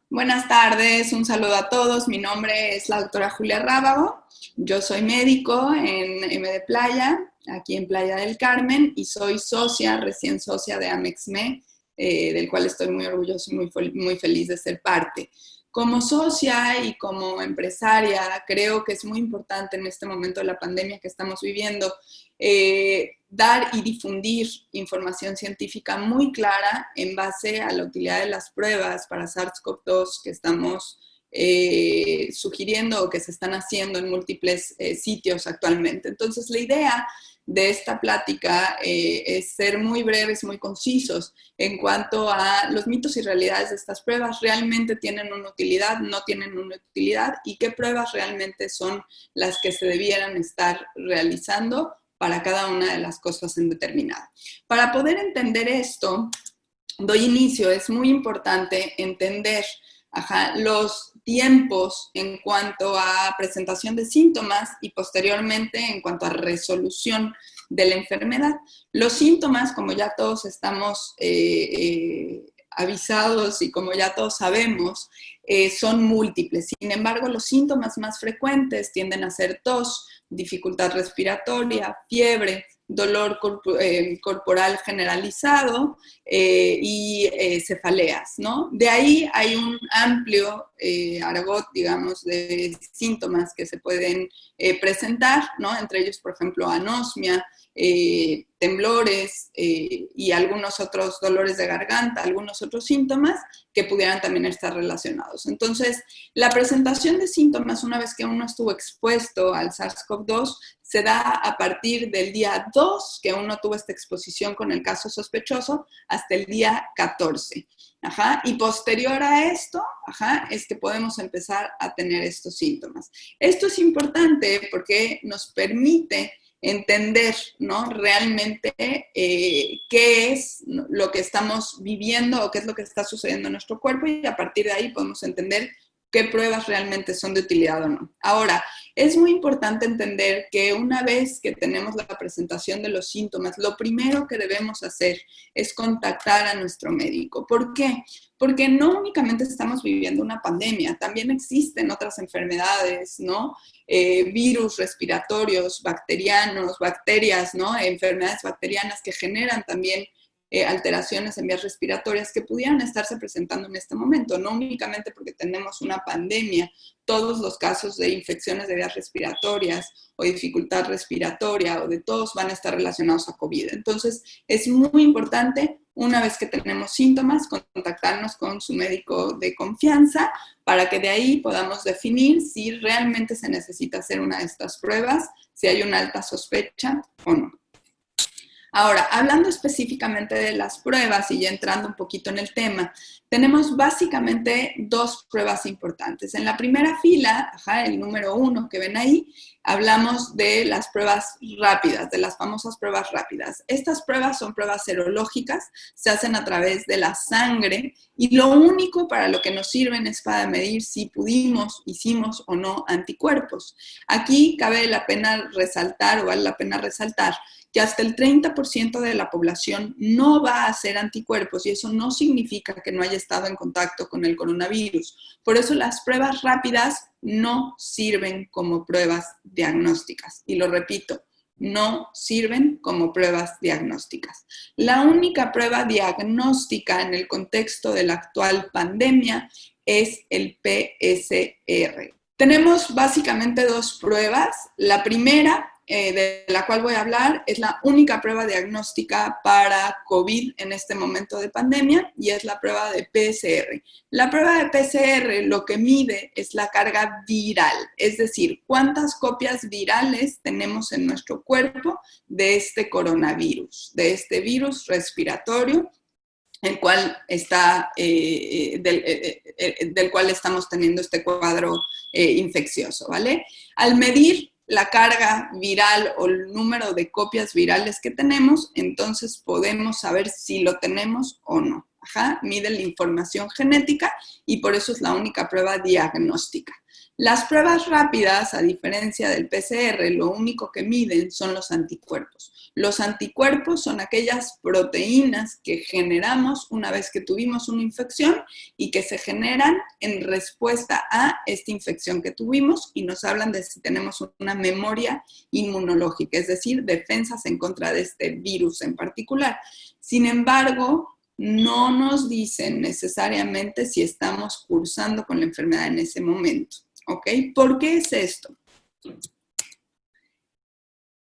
Buenas tardes, un saludo a todos. Mi nombre es la doctora Julia Rábago. Yo soy médico en M de Playa, aquí en Playa del Carmen, y soy socia, recién socia de Amexme, del cual estoy muy orgullosa y muy feliz de ser parte. Como socia y como empresaria, creo que es muy importante en este momento de la pandemia que estamos viviendo dar y difundir información científica muy clara en base a la utilidad de las pruebas para SARS-CoV-2 que estamos sugiriendo o que se están haciendo en múltiples sitios actualmente. Entonces, la idea de esta plática es ser muy breves, muy concisos en cuanto a los mitos y realidades de estas pruebas. ¿Realmente tienen una utilidad? ¿No tienen una utilidad? ¿Y qué pruebas realmente son las que se debieran estar realizando para cada una de las cosas en determinada? Para poder entender esto, doy inicio, es muy importante entender los tiempos en cuanto a presentación de síntomas y posteriormente en cuanto a resolución de la enfermedad. Los síntomas, como ya todos estamos avisados y como ya todos sabemos, son múltiples. Sin embargo, los síntomas más frecuentes tienden a ser tos, dificultad respiratoria, fiebre, dolor corporal generalizado y cefaleas, ¿no? De ahí hay un amplio argot, digamos, de síntomas que se pueden presentar, ¿no? Entre ellos, por ejemplo, anosmia, temblores y algunos otros dolores de garganta, algunos otros síntomas que pudieran también estar relacionados. Entonces, la presentación de síntomas, una vez que uno estuvo expuesto al SARS-CoV-2, se da a partir del día 2 que uno tuvo esta exposición con el caso sospechoso hasta el día 14. Y posterior a esto, es que podemos empezar a tener estos síntomas. Esto es importante porque nos permite entender, ¿no? Realmente qué es lo que estamos viviendo o qué es lo que está sucediendo en nuestro cuerpo y a partir de ahí podemos entender qué pruebas realmente son de utilidad o no. Ahora, es muy importante entender que una vez que tenemos la presentación de los síntomas, lo primero que debemos hacer es contactar a nuestro médico. ¿Por qué? Porque no únicamente estamos viviendo una pandemia, también existen otras enfermedades, ¿no? Virus respiratorios, bacterianos, bacterias, ¿no? Enfermedades bacterianas que generan también alteraciones en vías respiratorias que pudieran estarse presentando en este momento, no únicamente porque tenemos una pandemia, todos los casos de infecciones de vías respiratorias o dificultad respiratoria o de todos van a estar relacionados a COVID. Entonces, es muy importante, una vez que tenemos síntomas, contactarnos con su médico de confianza para que de ahí podamos definir si realmente se necesita hacer una de estas pruebas, si hay una alta sospecha o no. Ahora, hablando específicamente de las pruebas y ya entrando un poquito en el tema, tenemos básicamente dos pruebas importantes. En la primera fila, el número 1 que ven ahí, hablamos de las pruebas rápidas, de las famosas pruebas rápidas. Estas pruebas son pruebas serológicas, se hacen a través de la sangre y lo único para lo que nos sirven es para medir si hicimos o no anticuerpos. Aquí cabe la pena resaltar o vale la pena resaltar que hasta el 30% de la población no va a hacer anticuerpos y eso no significa que no haya estado en contacto con el coronavirus. Por eso las pruebas rápidas no sirven como pruebas diagnósticas. Y lo repito, no sirven como pruebas diagnósticas. La única prueba diagnóstica en el contexto de la actual pandemia es el PCR. Tenemos básicamente dos pruebas. La primera de la cual voy a hablar, es la única prueba diagnóstica para COVID en este momento de pandemia y es la prueba de PCR. La prueba de PCR lo que mide es la carga viral, es decir, cuántas copias virales tenemos en nuestro cuerpo de este coronavirus, de este virus respiratorio el cual está, del cual estamos teniendo este cuadro infeccioso, ¿vale? Al medir la carga viral o el número de copias virales que tenemos, entonces podemos saber si lo tenemos o no. Mide la información genética y por eso es la única prueba diagnóstica. Las pruebas rápidas, a diferencia del PCR, lo único que miden son los anticuerpos. Los anticuerpos son aquellas proteínas que generamos una vez que tuvimos una infección y que se generan en respuesta a esta infección que tuvimos y nos hablan de si tenemos una memoria inmunológica, es decir, defensas en contra de este virus en particular. Sin embargo, no nos dicen necesariamente si estamos cursando con la enfermedad en ese momento. ¿Ok? ¿Por qué es esto?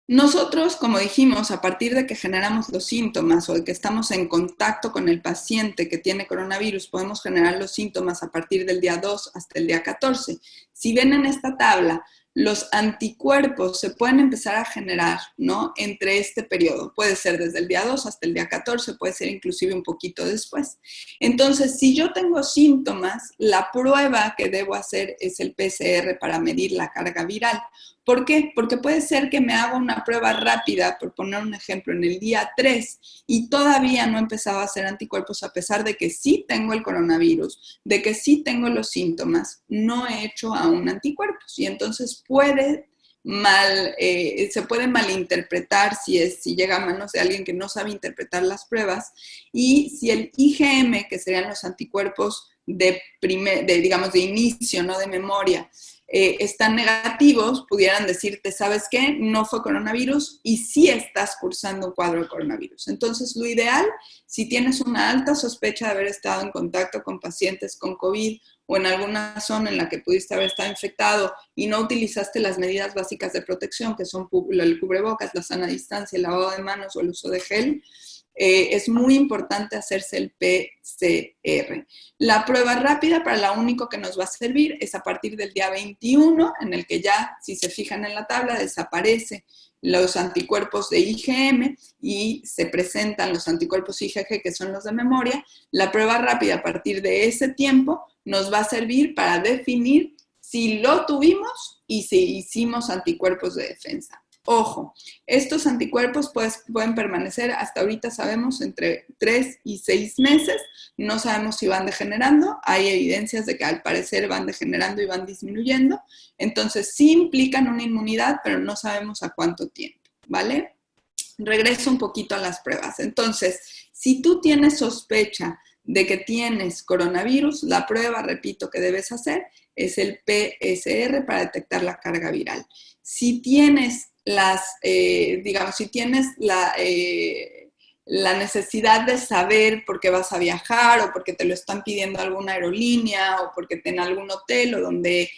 Nosotros, como dijimos, a partir de que generamos los síntomas o de que estamos en contacto con el paciente que tiene coronavirus, podemos generar los síntomas a partir del día 2 hasta el día 14. Si ven en esta tabla, los anticuerpos se pueden empezar a generar, ¿no? Entre este periodo. Puede ser desde el día 2 hasta el día 14, puede ser inclusive un poquito después. Entonces, si yo tengo síntomas, la prueba que debo hacer es el PCR para medir la carga viral. ¿Por qué? Porque puede ser que me haga una prueba rápida, por poner un ejemplo, en el día 3 y todavía no he empezado a hacer anticuerpos a pesar de que sí tengo el coronavirus, de que sí tengo los síntomas, no he hecho aún anticuerpos y entonces se puede malinterpretar si llega a manos de alguien que no sabe interpretar las pruebas y si el IgM, que serían los anticuerpos digamos, de inicio, no de memoria, están negativos, pudieran decirte, ¿sabes qué? No fue coronavirus y sí estás cursando un cuadro de coronavirus. Entonces, lo ideal, si tienes una alta sospecha de haber estado en contacto con pacientes con COVID o en alguna zona en la que pudiste haber estado infectado y no utilizaste las medidas básicas de protección, que son el cubrebocas, la sana distancia, el lavado de manos o el uso de gel, es muy importante hacerse el PCR. La prueba rápida para lo único que nos va a servir es a partir del día 21, en el que ya, si se fijan en la tabla, desaparecen los anticuerpos de IgM y se presentan los anticuerpos IgG, que son los de memoria. La prueba rápida a partir de ese tiempo nos va a servir para definir si lo tuvimos y si hicimos anticuerpos de defensa. Ojo, estos anticuerpos pueden permanecer, hasta ahorita sabemos, entre 3 y 6 meses. No sabemos si van degenerando. Hay evidencias de que al parecer van degenerando y van disminuyendo. Entonces, sí implican una inmunidad, pero no sabemos a cuánto tiempo, ¿vale? Regreso un poquito a las pruebas. Entonces, si tú tienes sospecha de que tienes coronavirus, la prueba, repito, que debes hacer es el PCR para detectar la carga viral. Si tienes si tienes la necesidad de saber por qué vas a viajar o porque te lo están pidiendo alguna aerolínea o porque en algún hotel o donde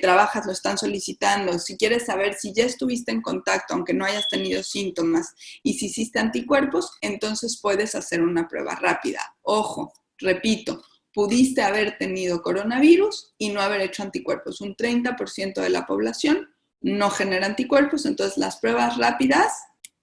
trabajas lo están solicitando, si quieres saber si ya estuviste en contacto aunque no hayas tenido síntomas y si hiciste anticuerpos, entonces puedes hacer una prueba rápida. Ojo, repito, pudiste haber tenido coronavirus y no haber hecho anticuerpos. Un 30% de la población no genera anticuerpos, entonces las pruebas rápidas,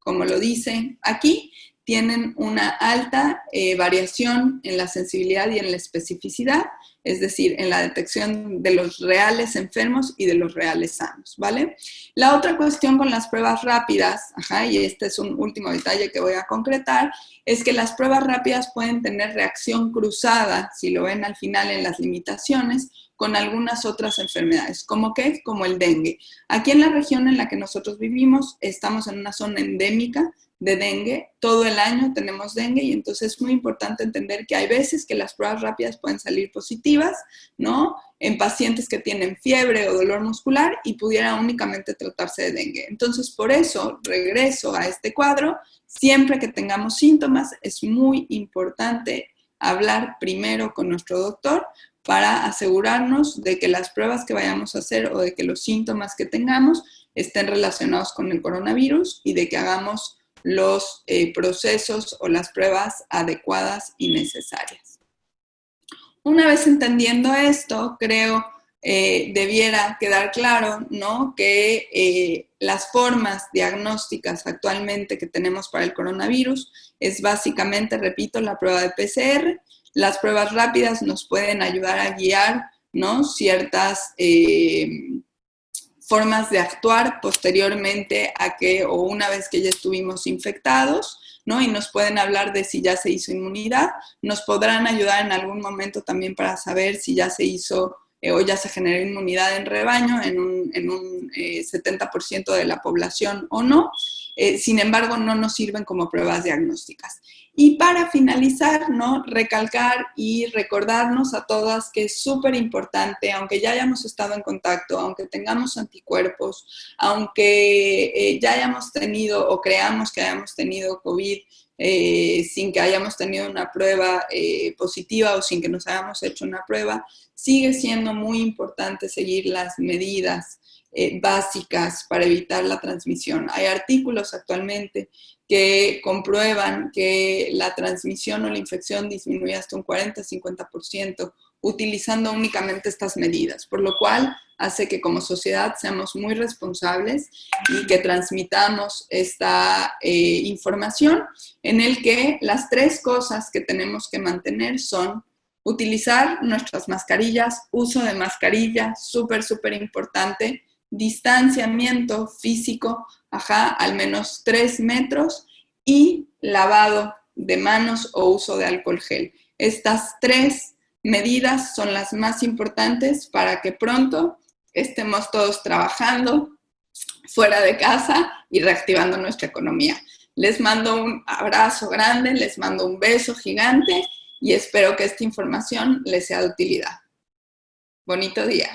como lo dicen aquí, tienen una alta variación en la sensibilidad y en la especificidad, es decir, en la detección de los reales enfermos y de los reales sanos, ¿vale? La otra cuestión con las pruebas rápidas, y este es un último detalle que voy a concretar, es que las pruebas rápidas pueden tener reacción cruzada, si lo ven al final en las limitaciones, con algunas otras enfermedades. ¿Cómo qué? Como el dengue. Aquí en la región en la que nosotros vivimos, estamos en una zona endémica de dengue. Todo el año tenemos dengue y entonces es muy importante entender que hay veces que las pruebas rápidas pueden salir positivas, ¿no? En pacientes que tienen fiebre o dolor muscular y pudiera únicamente tratarse de dengue. Entonces, por eso, regreso a este cuadro, siempre que tengamos síntomas, es muy importante hablar primero con nuestro doctor para asegurarnos de que las pruebas que vayamos a hacer o de que los síntomas que tengamos estén relacionados con el coronavirus y de que hagamos los procesos o las pruebas adecuadas y necesarias. Una vez entendiendo esto, creo debiera quedar claro, ¿no?, que las formas diagnósticas actualmente que tenemos para el coronavirus es básicamente, repito, la prueba de PCR. Las pruebas rápidas nos pueden ayudar a guiar, ¿no?, ciertas formas de actuar posteriormente a que o una vez que ya estuvimos infectados, ¿no? Y nos pueden hablar de si ya se hizo inmunidad, nos podrán ayudar en algún momento también para saber si ya se hizo o ya se generó inmunidad en rebaño en un 70% de la población o no. Sin embargo, no nos sirven como pruebas diagnósticas. Y para finalizar, ¿no? Recalcar y recordarnos a todas que es súper importante, aunque ya hayamos estado en contacto, aunque tengamos anticuerpos, aunque ya hayamos tenido o creamos que hayamos tenido COVID, sin que hayamos tenido una prueba positiva o sin que nos hayamos hecho una prueba, sigue siendo muy importante seguir las medidas básicas para evitar la transmisión. Hay artículos actualmente que comprueban que la transmisión o la infección disminuye hasta un 40-50% utilizando únicamente estas medidas, por lo cual hace que como sociedad seamos muy responsables y que transmitamos esta información en el que las 3 cosas que tenemos que mantener son utilizar nuestras mascarillas, uso de mascarilla, súper, súper importante, distanciamiento físico, al menos 3 metros, y lavado de manos o uso de alcohol gel. Estas 3 medidas son las más importantes para que pronto estemos todos trabajando fuera de casa y reactivando nuestra economía. Les mando un abrazo grande, les mando un beso gigante y espero que esta información les sea de utilidad. Bonito día.